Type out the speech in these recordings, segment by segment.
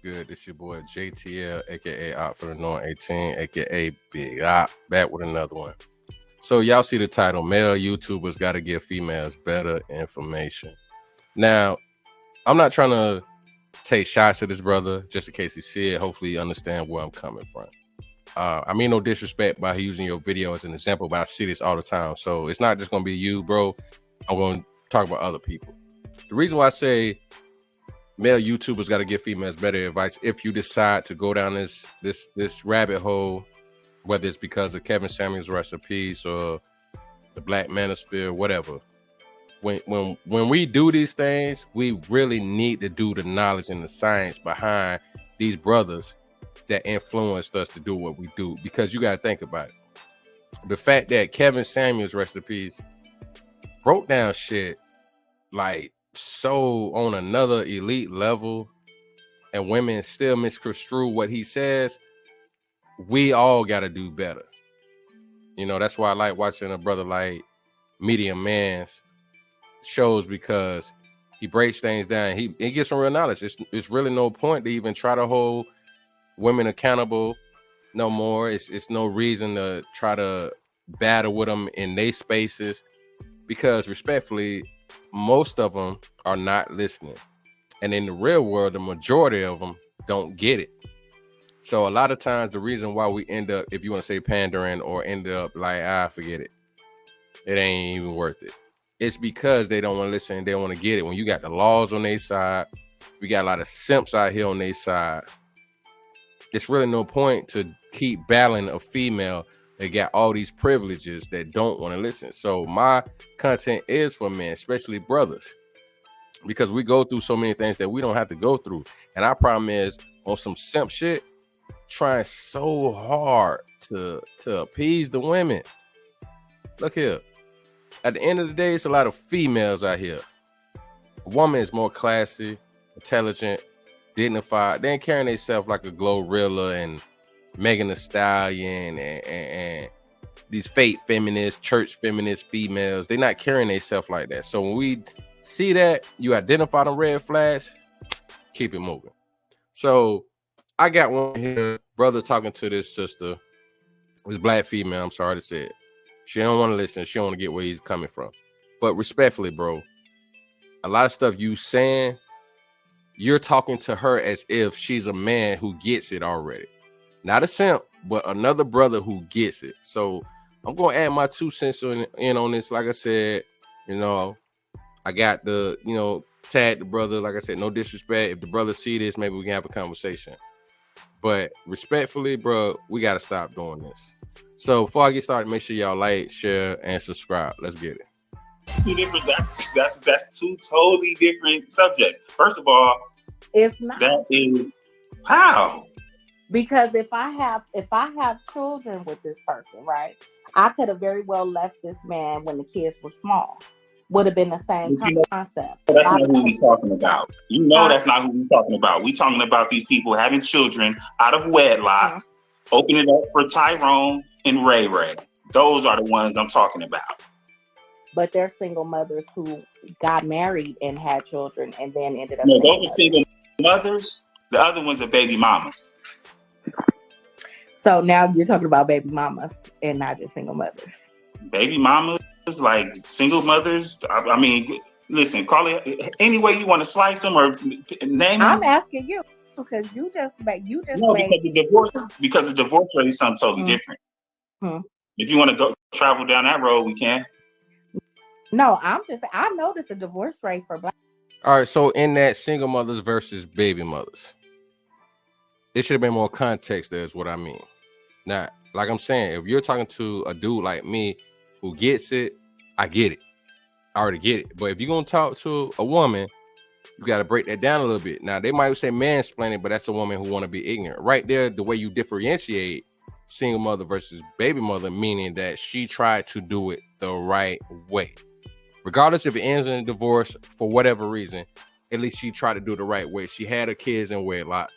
Good. This your boy JTL, aka Op for the North 18, aka Big Op, back with another one. So y'all see the title: Male YouTubers got to give females better information. Now, I'm not trying to take shots at this brother, just in case he see it. Hopefully, you understand where I'm coming from. I mean no disrespect by using your video as an example, but I see this all the time. So it's not just gonna be you, bro. I'm gonna talk about other people. The reason why I say male YouTubers got to give females better advice if you decide to go down this rabbit hole, whether it's because of Kevin Samuels' recipes or the Black Manosphere, whatever. When we do these things, we really need to do the knowledge and the science behind these brothers that influenced us to do what we do. Because you got to think about it. The fact that Kevin Samuels' recipes broke down shit like so on another elite level, and women still misconstrue what he says, we all got to do better. You know, that's why I like watching a brother like Medium Man's shows, because he breaks things down. He gets some real knowledge. It's really no point to even try to hold women accountable no more. It's no reason to try to battle with them in their spaces, because respectfully, most of them are not listening. And in the real world, the majority of them don't get it. So a lot of times the reason why we end up, if you want to say pandering, or end up like, forget it, it ain't even worth it, it's because they don't want to listen. They don't want to get it. When you got the laws on their side, we got a lot of simps out here on their side. It's really no point to keep battling a female that got all these privileges that don't want to listen. So my content is for men, especially brothers, because we go through so many things that we don't have to go through. And our problem is on some simp shit, trying so hard to appease the women. Look here. At the end of the day, it's a lot of females out here. A woman is more classy, intelligent, dignified. They ain't carrying themselves like a Glorilla and Megan Thee Stallion and these fake feminists, church feminist females. They're not carrying themselves like that. So when we see that, you identify the red flags, keep it moving. So I got one here, brother talking to this sister, this black female, I'm sorry to say it. She don't want to listen. She don't want to get where he's coming from. But respectfully, bro, a lot of stuff you saying, you're talking to her as if she's a man who gets it already. Not a simp, but another brother who gets it. So I'm going to add my 2 cents in on this. Like I said, I got the, tag the brother. Like I said, no disrespect. If the brother see this, maybe we can have a conversation. But respectfully, bro, we got to stop doing this. So before I get started, make sure y'all like, share, and subscribe. Let's get it. Two different. That's 2 totally different subjects. First of all, it's not. That is how. Because if I have children with this person, right, I could have very well left this man when the kids were small. Would have been the same concept. That's not who we're talking about. That's not who we're talking about. We're talking about these people having children out of wedlock, opening up for Tyrone and Ray Ray. Those are the ones I'm talking about. But they're single mothers who got married and had children and then ended up. No, those are single mothers. The other ones are baby mamas. So now you're talking about baby mamas and not just single mothers. Baby mamas, like single mothers. I mean, listen, call it any way you want to slice them or name them. I'm asking you because you just no, because the divorce rate is something totally different. If you want to go travel down that road, we can. No, I know that the divorce rate for black. All right, so in that single mothers versus baby mothers, it should have been more context there is what I mean. Now, like I'm saying, if you're talking to a dude like me who gets it, I get it. I already get it. But if you're going to talk to a woman, you got to break that down a little bit. Now, they might say mansplaining, but that's a woman who want to be ignorant. Right there, the way you differentiate single mother versus baby mother, meaning that she tried to do it the right way. Regardless if it ends in a divorce for whatever reason, at least she tried to do it the right way. She had her kids in wedlock.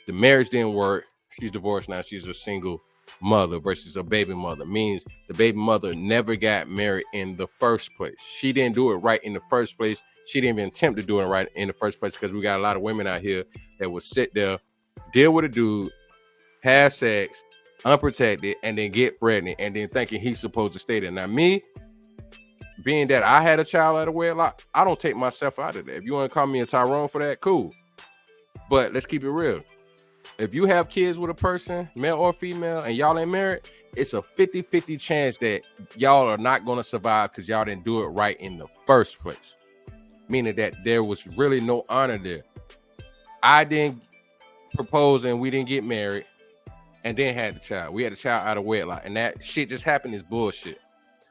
The marriage didn't work. She's divorced now. She's a single mother versus a baby mother means the baby mother never got married in the first place. She didn't do it right in the first place. She didn't even attempt to do it right in the first place, because we got a lot of women out here that will sit there, deal with a dude, have sex, unprotected, and then get pregnant, and then thinking he's supposed to stay there. Now, me, being that I had a child out of wedlock, I don't take myself out of that. If you want to call me a Tyrone for that, cool. But let's keep it real. If you have kids with a person, male or female, and y'all ain't married, it's a 50-50 chance that y'all are not going to survive because y'all didn't do it right in the first place. Meaning that there was really no honor there. I didn't propose and we didn't get married and then had the child. We had a child out of wedlock, and that shit just happened is bullshit.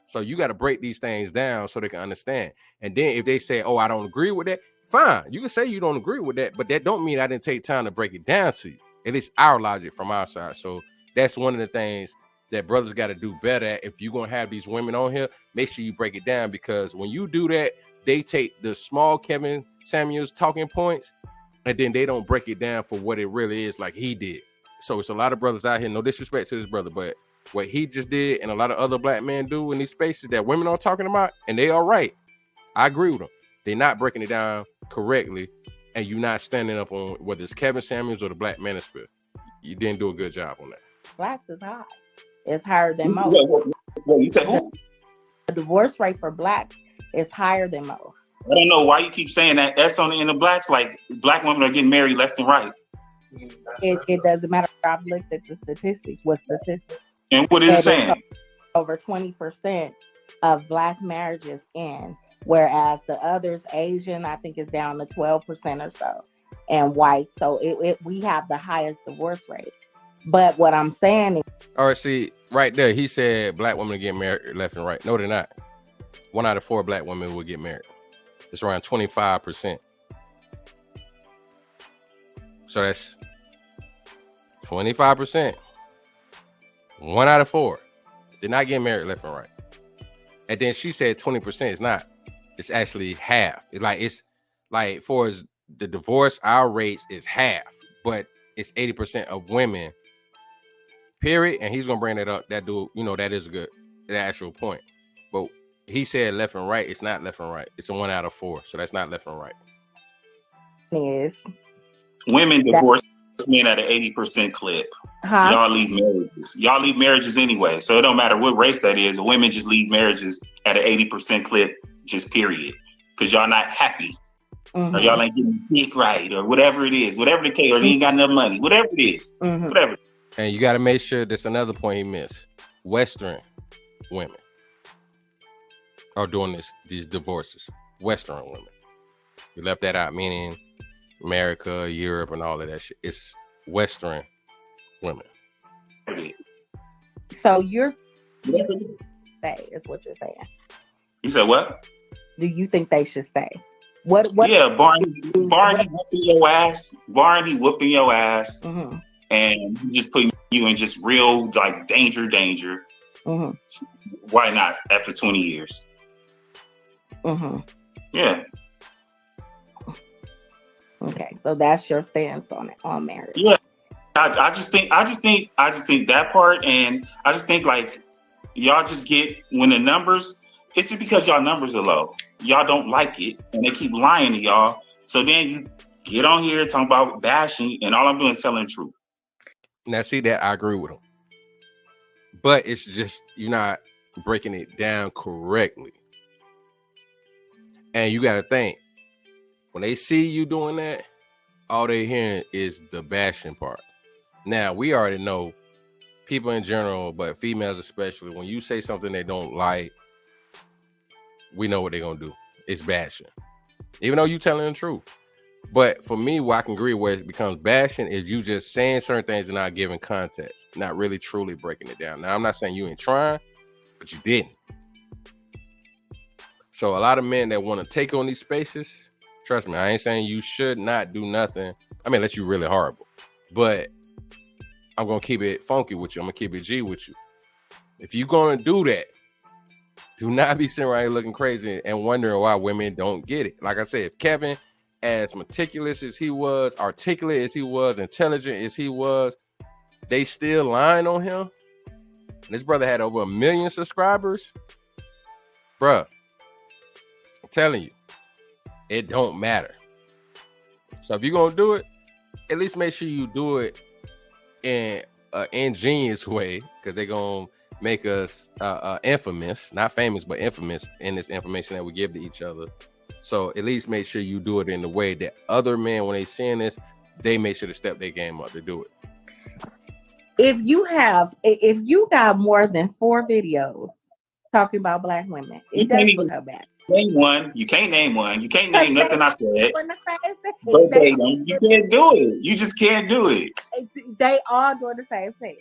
So you got to break these things down so they can understand. And then if they say, oh, I don't agree with that, fine. You can say you don't agree with that, but that don't mean I didn't take time to break it down to you. At least our logic from our side. So that's one of the things that brothers got to do better at. If you're going to have these women on here, make sure you break it down, because when you do that, they take the small Kevin Samuels talking points and then they don't break it down for what it really is, like he did. So it's a lot of brothers out here, no disrespect to this brother, but what he just did and a lot of other black men do in these spaces that women are talking about, and they are right. I agree with them. They're not breaking it down correctly, and you're not standing up on whether it's Kevin Samuels or the Black Manosphere. You didn't do a good job on that. Blacks is high. It's higher than most. What you said? Who? The divorce rate for blacks is higher than most. I don't know why you keep saying that. That's on the end of blacks. Like, black women are getting married left and right. It doesn't matter. I've looked at the statistics. What statistics? And what is it saying? Over 20% of black marriages end, whereas the others, Asian, I think is down to 12% or so, and white. So we have the highest divorce rate. But what I'm saying is, all right, see right there, he said black women get married left and right. No, they're not. 1 out of 4 black women will get married. It's around 25%. So that's 25%. 1 out of 4. They're not getting married left and right. And then she said 20% is not. It's actually half. It's like for as the divorce, our rates is half, but it's 80% of women. Period. And he's gonna bring that up. That dude, that is good. The actual point. But he said left and right. It's not left and right. It's a 1 out of 4. So that's not left and right. Is women divorce men at an 80% clip. Huh? Y'all leave marriages. Y'all leave marriages anyway. So it don't matter what race that is. The women just leave marriages at an 80% clip, just period. Because y'all not happy. Mm-hmm. Or y'all ain't getting dick right, or whatever it is. Whatever the case, or you ain't got enough money. Whatever it is. Mm-hmm. Whatever. And you got to make sure that's another point he missed. Western women are doing these divorces. Western women. You left that out, meaning America, Europe, and all of that shit. It's Western women. So you're stay is what you're saying. You said what? Do you think they should stay? What? Yeah, Barney whooping your ass. Barney whooping your ass, mm-hmm. and just putting you in just real like danger. Mm-hmm. Why not after 20 years? Mm-hmm. Yeah. Okay, so that's your stance on marriage. Yeah, I just think that part, and I just think like y'all just get when the numbers. It's just because y'all numbers are low. Y'all don't like it, and they keep lying to y'all. So then you get on here talking about bashing, and all I'm doing is telling the truth. Now, see that I agree with him, but it's just you're not breaking it down correctly, and you got to think. When they see you doing that, all they hearing is the bashing part. Now, we already know people in general, but females especially, when you say something they don't like, we know what they're going to do. It's bashing. Even though you telling the truth. But for me, what I can agree where it becomes bashing is you just saying certain things and not giving context, not really truly breaking it down. Now, I'm not saying you ain't trying, but you didn't. So a lot of men that want to take on these spaces, trust me, I ain't saying you should not do nothing. I mean, unless you're really horrible. But I'm going to keep it funky with you. I'm going to keep it G with you. If you're going to do that, do not be sitting around here looking crazy and wondering why women don't get it. Like I said, if Kevin, as meticulous as he was, articulate as he was, intelligent as he was, they still lying on him, and this brother had over 1 million subscribers, bruh, I'm telling you, it don't matter. So if you're gonna do it, at least make sure you do it in an ingenious way, because they're gonna make us infamous, not famous, but infamous in this information that we give to each other. So at least make sure you do it in the way that other men, when they seeing this, they make sure to step their game up to do it. If you got more than 4 videos talking about Black women, it does become bad. Name one. You can't name one. You can't name nothing I said. Verbatim. You can't do it. You just can't do it. They all doing the same thing.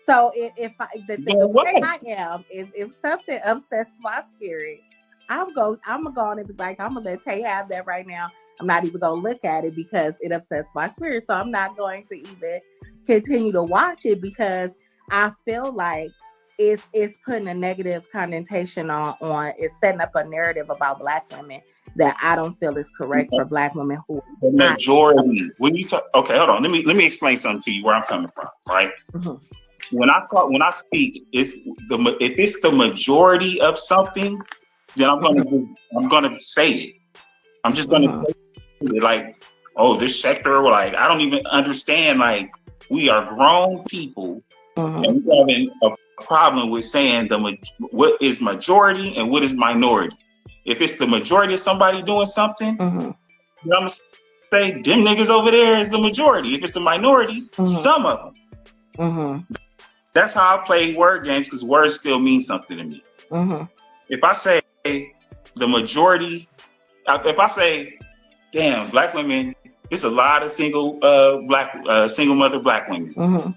So the way I am is, if something upsets my spirit, I'm gonna go on and be like, I'm gonna let Tay have that right now. I'm not even gonna look at it because it upsets my spirit. So I'm not going to even continue to watch it, because I feel like it's putting a negative connotation on it's setting up a narrative about Black women that I don't feel is correct for Black women who the majority. When you talk, okay, hold on. Let me explain something to you where I'm coming from. Right. Mm-hmm. When I speak, if it's the majority of something, then I'm gonna say it. I'm just gonna say it, like, oh, this sector, like, I don't even understand. Like, we are grown people, and we're having a problem with saying what is majority and what is minority. If it's the majority of somebody doing something, I'm gonna say them niggas over there is the majority. If it's the minority, some of them. That's how I play word games, because words still mean something to me. If I say the majority, if I say, damn, Black women, it's a lot of single mother Black women.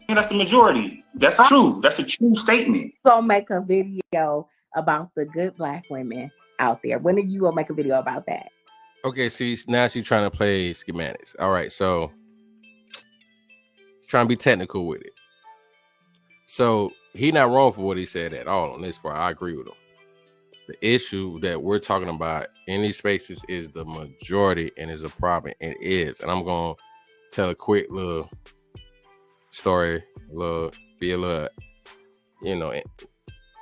That's the majority. That's true. That's a true statement. So make a video about the good Black women out there. When are you gonna make a video about that? Okay, see, now she's trying to play schematics. All right, so trying to be technical with it. So he not wrong for what he said at all on this part. I agree with him. The issue that we're talking about in these spaces is the majority, and is a problem, and it is. And I'm gonna tell a quick little story, be a little,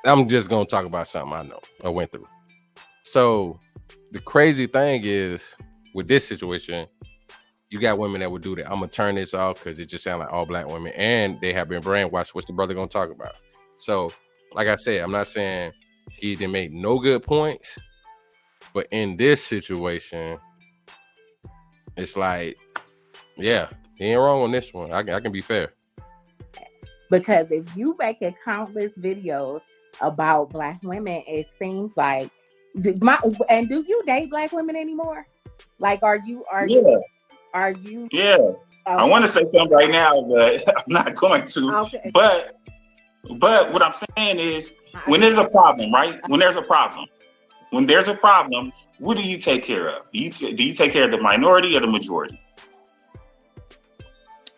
I'm just gonna talk about something I know I went through. So the crazy thing is, with this situation, you got women that would do that. I'm gonna turn this off because it just sounds like all Black women, and they have been brainwashed. What's the brother gonna talk about? So, like I said, I'm not saying he didn't make no good points, but in this situation, it's like, yeah, he ain't wrong on this one. I can be fair. Because if you making countless videos about Black women, it seems like do you date Black women anymore? Like, are you? Yeah. I want to say something right now, but I'm not going to. Okay. But what I'm saying is, when there's a problem, right? When there's a problem, what do you take care of? Do you take care of the minority or the majority?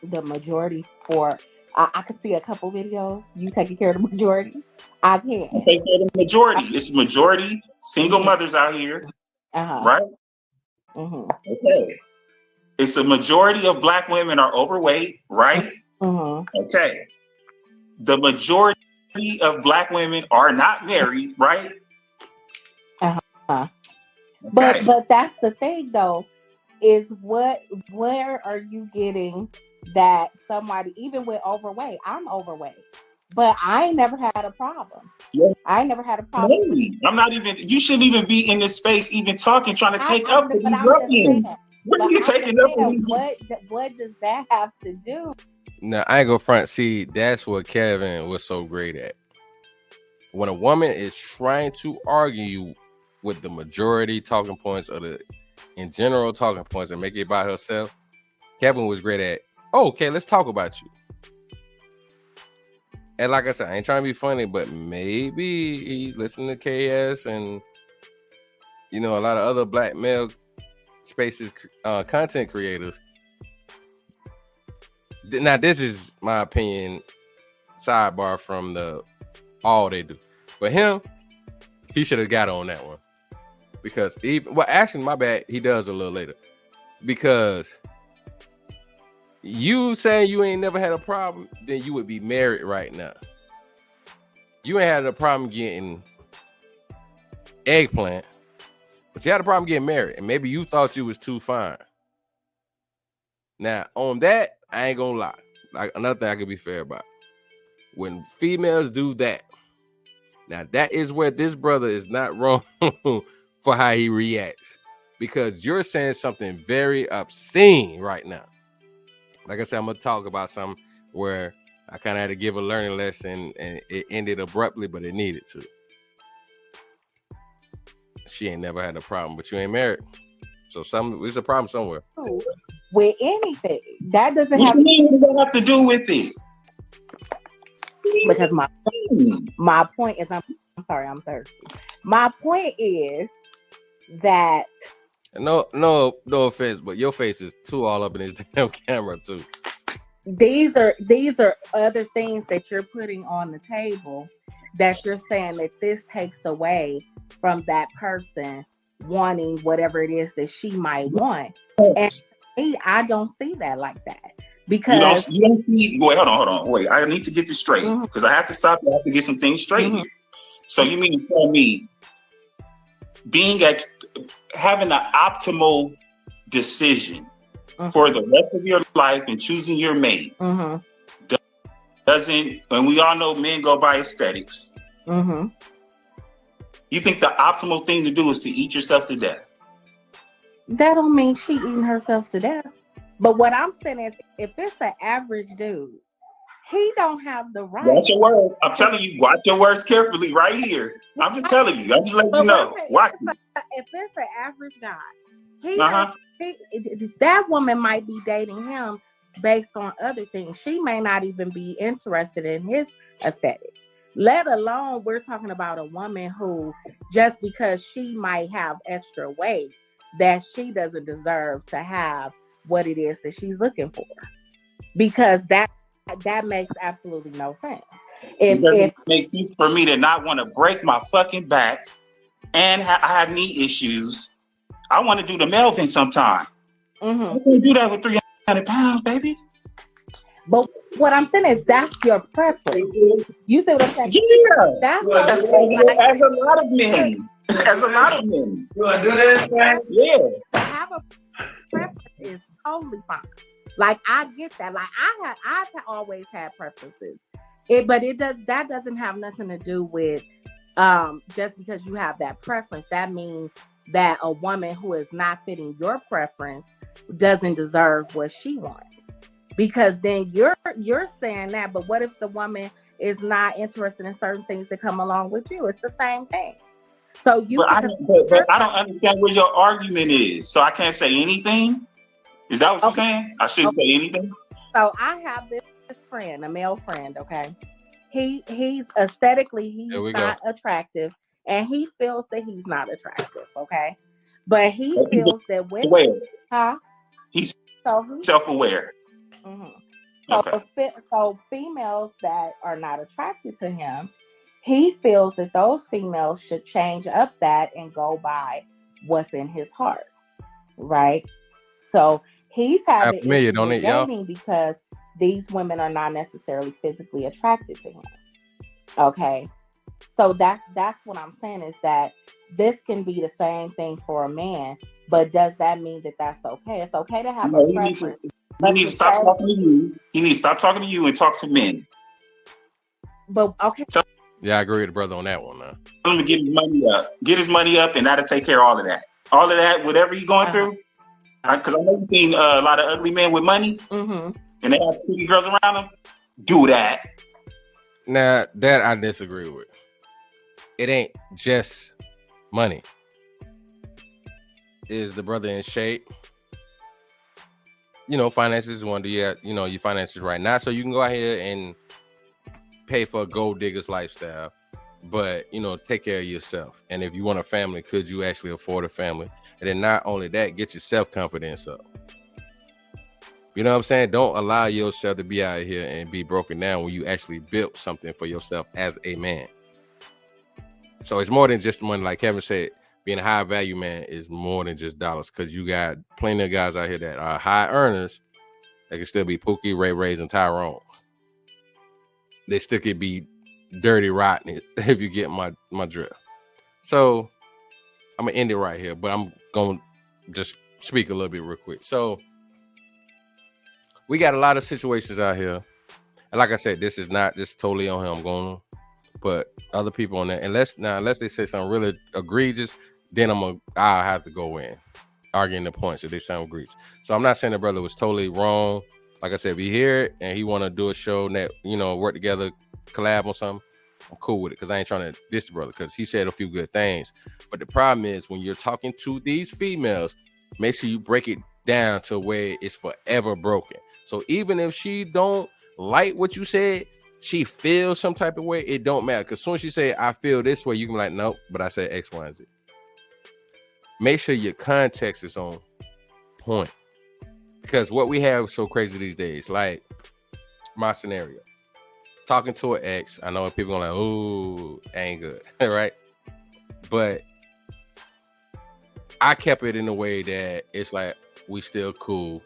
The majority. For I could see a couple videos. You taking care of the majority? I can't. I take care of the majority. It's majority single mothers out here, right? Okay. It's a majority of Black women are overweight, right? Okay. The majority of Black women are not married, right? Okay. But that's the thing, though, is where are you getting that somebody, even with overweight? I'm overweight, but I ain't never had a problem. Yeah. I ain't never had a problem. Really? I'm not even. You shouldn't even be in this space, even talking, trying to take up with these ruffians. What are you taking up with these? What does that have to do? No, I ain't gonna front. See, that's what Kevin was so great at. When a woman is trying to argue with the majority talking points or the in general talking points and make it about herself, Kevin was great at, okay, let's talk about you. And like I said, I ain't trying to be funny, but maybe he listened to KS and a lot of other Black male spaces, content creators. Now, this is my opinion, sidebar from all they do. For him, he should have got on that one. Because actually, my bad, he does a little later. Because You saying you ain't never had a problem, then you would be married right now. You ain't had a problem getting eggplant, but you had a problem getting married, and maybe you thought you was too fine. Now, on that, I ain't gonna lie. Like, another thing I could be fair about. When females do that, now that is where this brother is not wrong for how he reacts, because you're saying something very obscene right now. Like I said, I'm gonna talk about something where I kind of had to give a learning lesson, and it ended abruptly, but it needed to. She ain't never had a problem, but you ain't married, so there's a problem somewhere. With anything, that doesn't What have you mean? What does that have to do with it? because my point is, I'm sorry, I'm thirsty. My point is that No offense, but your face is too all up in his damn camera too. these are other things that you're putting on the table that you're saying that this takes away from that person wanting whatever it is that she might want. And I don't see that like that, because you don't see. Wait, hold on. Wait, I need to get this straight because I have to stop. I have to get some things straight here. So you mean to tell me having an optimal decision for the rest of your life and choosing your mate doesn't, and we all know men go by aesthetics. You think the optimal thing to do is to eat yourself to death? That don't mean she eating herself to death. But what I'm saying is, if it's an average dude, he don't have the right. Watch your words. I'm telling you, watch your words carefully right here. I'm just telling you. I'm just letting you know. Watch. If it's an average guy, that woman might be dating him based on other things. She may not even be interested in his aesthetics. Let alone, we're talking about a woman who, just because she might have extra weight, that she doesn't deserve to have what it is that she's looking for, because that makes absolutely no sense. It doesn't make sense for me to not want to break my fucking back, and I have knee issues. I want to do the Melvin sometime. I can't do that with 300 pounds, baby. But what I'm saying is, that's your preference. You see what I'm saying? Yeah, that's as a lot of men. As a lot of men. You want to do this, man? Yeah. To have a preference is totally fine. Like, I get that. Like, I've always had preferences. That doesn't have nothing to do with just because you have that preference. That means that a woman who is not fitting your preference doesn't deserve what she wants. Because then you're saying that, but what if the woman is not interested in certain things that come along with you? It's the same thing. So I don't understand what your argument is. So I can't say anything. Is that what you're saying? I shouldn't say anything. So I have this friend, a male friend. Okay, he's aesthetically he's not attractive, and he feels that he's not attractive. Okay, but he feels that women, he's self-aware. So females that are not attracted to him, he feels that those females should change up that and go by what's in his heart, right? So he's having issues with dating because these women are not necessarily physically attracted to him. Okay, so that's what I'm saying, is that this can be the same thing for a man, but does that mean that that's okay? It's okay to have a preference. He needs to stop talking to you. He needs to stop talking to you and talk to men. But okay. Yeah, I agree with the brother on that one, man. Tell him to get his money up. Get his money up, and that'll take care of all of that. All of that, whatever he's going through. Because I know you've seen a lot of ugly men with money, and they have pretty girls around them. Do that. Now, that I disagree with. It ain't just money. Is the brother in shape? Finances is one. Do you have, your finances right now, so you can go out here and pay for a gold digger's lifestyle, but take care of yourself. And if you want a family, could you actually afford a family? And then not only that, get your self-confidence up. You know what I'm saying? Don't allow yourself to be out here and be broken down when you actually built something for yourself as a man. So it's more than just money. Like Kevin said, being a high value man is more than just dollars, because you got plenty of guys out here that are high earners They can still be Pookie, Ray Rays, and Tyrone. They still could be dirty, rotten, if you get my drift. So I'm gonna end it right here, but I'm gonna just speak a little bit real quick. So we got a lot of situations out here, and like I said, this is not just totally on him. I'm going to put other people on there, unless they say something really egregious, then I'll have to go in arguing the points if they sound egregious. So I'm not saying the brother was totally wrong. Like I said, if you hear it and he want to do a show that, work together, collab on something, I'm cool with it, because I ain't trying to diss the brother, because he said a few good things. But the problem is, when you're talking to these females, make sure you break it down to where it's forever broken. So even if she don't like what you said, she feels some type of way, it don't matter. Because as soon as she say, I feel this way, you can be like, nope, but I said X, Y, and Z. Make sure your context is on point. Because what we have is so crazy these days, like my scenario. Talking to an ex, I know people are like, oh, ain't good, right? But I kept it in a way that it's like we still cool,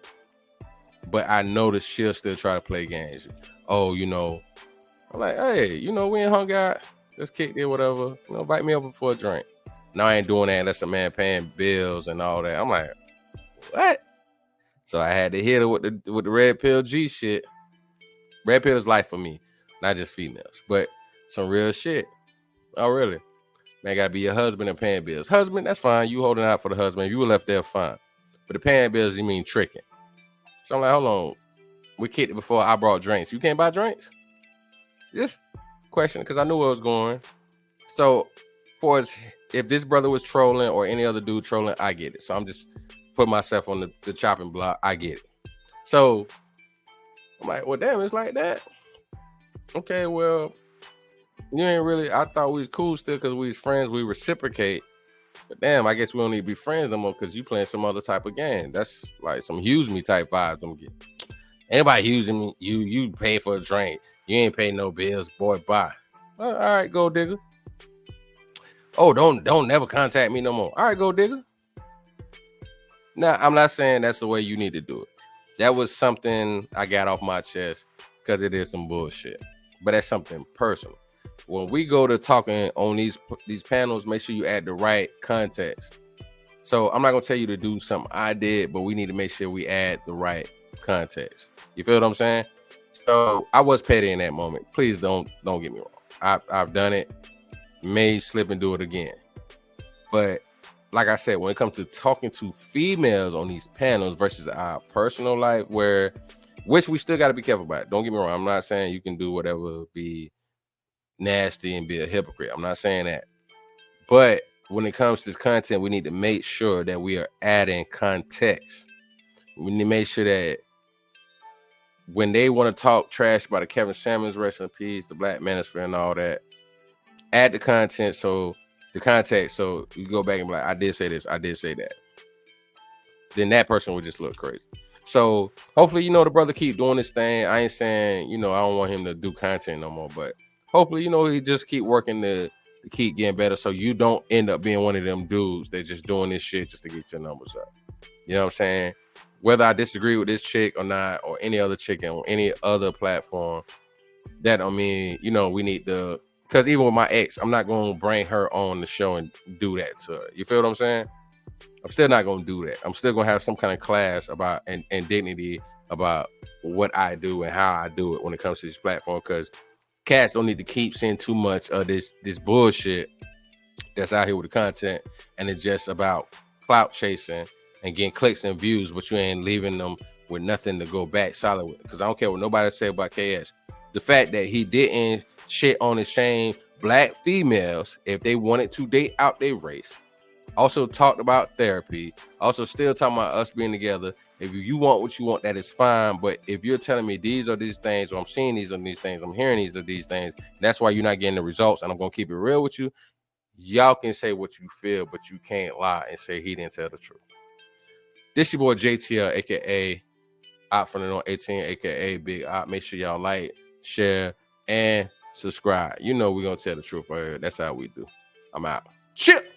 but I noticed she'll still try to play games. Oh, I'm like, hey, we ain't hung out, let's kick it, whatever. Invite me over for a drink. No, I ain't doing that unless a man paying bills and all that. I'm like, what? So I had to hit her with the red pill G shit. Red pill is life for me, not just females, but some real shit. Oh, really? Man, gotta be your husband and paying bills. Husband, that's fine. You holding out for the husband. If you were left there, fine. But the paying bills, you mean tricking. So I'm like, hold on. We kicked it before I brought drinks. You can't buy drinks? Just question, because I knew where it was going. So, if this brother was trolling or any other dude trolling, I get it. So I'm just putting myself on the chopping block. I get it. So I'm like, well, damn, it's like that. Okay, well, you ain't really. I thought we was cool still because we was friends. We reciprocate. But damn, I guess we don't need to be friends no more because you playing some other type of game. That's like some use me type vibes I'm getting. Anybody using me, you pay for a drink. You ain't paying no bills, boy. Bye. All right, go digger. Oh, don't never contact me no more. All right, go digger. Now, I'm not saying that's the way you need to do it. That was something I got off my chest because it is some bullshit. But that's something personal. When we go to talking on these panels, make sure you add the right context. So I'm not gonna tell you to do something I did, but we need to make sure we add the right context. You feel what I'm saying? So I was petty in that moment. Please don't get me wrong. I've done it. May slip and do it again. But like I said, when it comes to talking to females on these panels versus our personal life, which we still got to be careful about. Don't get me wrong. I'm not saying you can do whatever, be nasty and be a hypocrite. I'm not saying that. But when it comes to this content, we need to make sure that we are adding context. We need to make sure that when they want to talk trash about the Kevin Samuels, rest in peace, the Black Manosphere and all that, add the content, so the context, so you go back and be like, I did say this, I did say that. Then that person would just look crazy. So hopefully, the brother keep doing this thing. I ain't saying, I don't want him to do content no more, but hopefully, he just keep working to keep getting better, so you don't end up being one of them dudes that just doing this shit just to get your numbers up. You know what I'm saying? Whether I disagree with this chick or not, or any other chick on any other platform, that don't mean, we need to. Because even with my ex, I'm not going to bring her on the show and do that to her. You feel what I'm saying? I'm still not going to do that. I'm still going to have some kind of class about and dignity about what I do and how I do it when it comes to this platform. Because cats don't need to keep seeing too much of this bullshit that's out here with the content. And it's just about clout chasing and getting clicks and views, but you ain't leaving them with nothing to go back solid with. Because I don't care what nobody say about KS. The fact that he didn't shit on his shame Black females if they wanted to date out their race. Also talked about therapy. Also still talking about us being together. If you want what you want, that is fine. But if you're telling me these are these things, or I'm seeing these are these things, I'm hearing these are these things, that's why you're not getting the results. And I'm going to keep it real with you. Y'all can say what you feel, but you can't lie and say he didn't tell the truth. This your boy JTL, aka Op from the North 18, aka Big Op. Make sure y'all like, share, and subscribe. We're gonna tell the truth right here. That's how we do. I'm out. Chip.